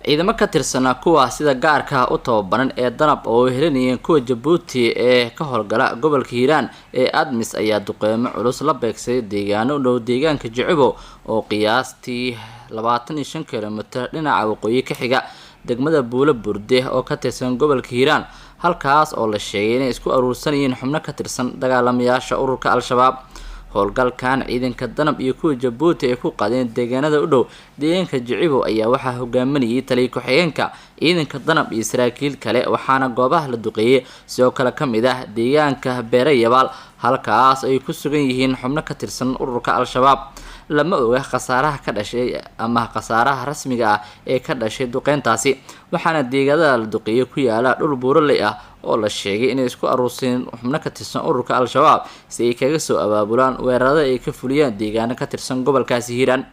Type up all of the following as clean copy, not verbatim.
ciidamo ka tirsan kuwa sida gaarka u tababaran ee danab oo helinayeen kuwa Djibouti ee ka howlgala gobolka Hiiraan ee Admis ayaa duqeymo culus la beegsay deegaano u dhow deegaanka Jicibo oo qiyaastii 25 kilomitir dhinaca waqooyi ka xiga degmada Buula Burde oo ka tirsan gobolka Hiiraan halkaas oo la sheegay inay isku aruursanayeen xubno ka tirsan dagaalamayaasha ururka Al-Shabaab howlgalkan ciidanka danab iyo kuwa Djibouti ay ku qaadeen deegaanada u dhow deegaanka Jicibo ayaa waxaa hogaaminayay taliye ku-xigeenka ciidanka danab iyo saraakiil kale waxaana goobaha la duqeeyay sidoo kale kamid ah deegaanka Beerayabaal halkaas ay ku sugan yihiin xubno ka tirsan ururka Al-Shabaab lama oga khasaaraha ka dhashay ama khasaaraha rasmiga ah ee ka dhashay duqeyntaasi waxaana deegaanada la duqeeyay ku yaala dhul buuraley ah oo la sheegay inay isku aruursadeen xubno ka tirsan ururka Al-Shabaab si ay kaga soo abaabulaan weerarada ay ka fuliyaan deegaano ka tirsan gobolkaasi Hiiraan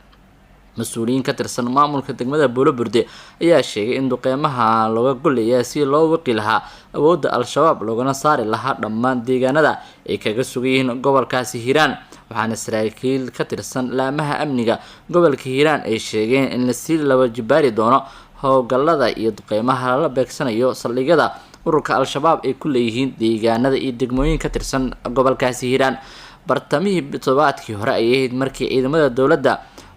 مسؤولين كترسن مامول كدقمدا بولا بردي ayaa sheegay in duqeymaha looga goleeyahay si loo waqi lahaa awoodda Al-Shabaab loogana saari lahaa dhammaan deegaanada ay kaga sugayeen gobolkaasi Hiiraan waxaana saraakiil ka tirsan laamaha amniga gobolka Hiiraan ay sheegeen in la sii laba jibaari doono howlgallada iyo duqeymaha la beegsanayo saldhigyada ururka Al-Shabaab ay ku leeyihiin deegaanada iyo degmooyin ka tirsan gobolkaasi Hiiraan bartamihii todobaadkii hore ay ahayd markii ciidamada dawladda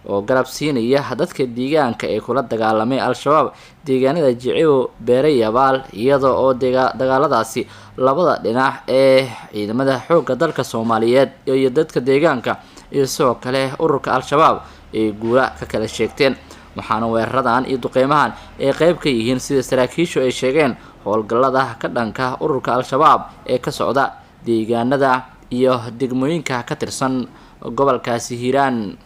oo garab siinaya dadka deegaanka ee kula dagaalamay Al-Shabaab deegaanada Jicibo Beerayabaal iyadoo oo dagaaladaasi labada dhinac ee ciidamada xoogga dalka Soomaaliyeed iyo dadka deegaanka iyo sidoo kale ururka Al-Shabaab ee guula ka kala sheegteen waxaana weeraradan iyo duqeymahan ay qayb ka yihiin sida saraakiishu ay sheegeen howlgallada ka dhanka ururka Al-Shabaab ee ka socda deegaanada iyo degmooyinka ka tirsan gobolkaasi Hiiraan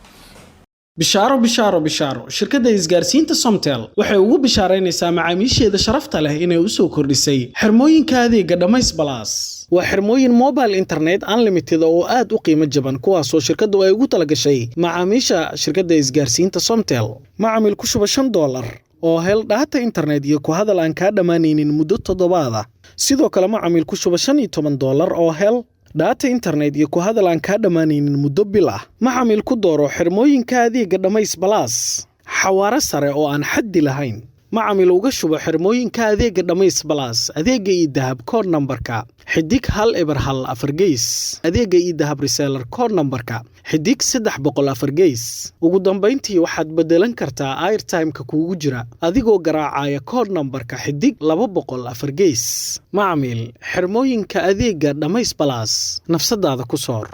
bishaaro shirkadda isgaarsiinta Somtel waxay ugu bishaareynaysaa macaamiisheeda sharafta leh inay u soo kordhisay xirmooyinka adeega Dhamays Plus waa xirmooyin mobile internet unlimited oo aad u qiimo jaban kuwaas oo shirkaddu ay ugu talagashay macaamiisha shirkadda isgaarsiinta Somtel macaamil ku shuba $5 oo hel data internet iyo ku hadal aan ka dhamaanaynin muddo 7 ah sidoo kale macaamil ku shuba $15 oo hel data internet iyo ku hadal aan ka dhamaanaynin muddo bil ah macaamil ku dooro xirmooyinka adeega Dhamays Plus xawaare sare oo aan xaddi lahayn macaamil uga shubo xirmooyinka adeega Dhamays Plus adeega idahab code numberka xidig 114 gees adeega idahab reseller code numberka xidig 304 gees ugu dambeyntii waxaad bedelan kartaa airtime-ka kuugu jira adigoo garaacaya code numberka xidig 204 gees macaamil xirmooyinka adeega Dhamays Plus nafsadaada ku soor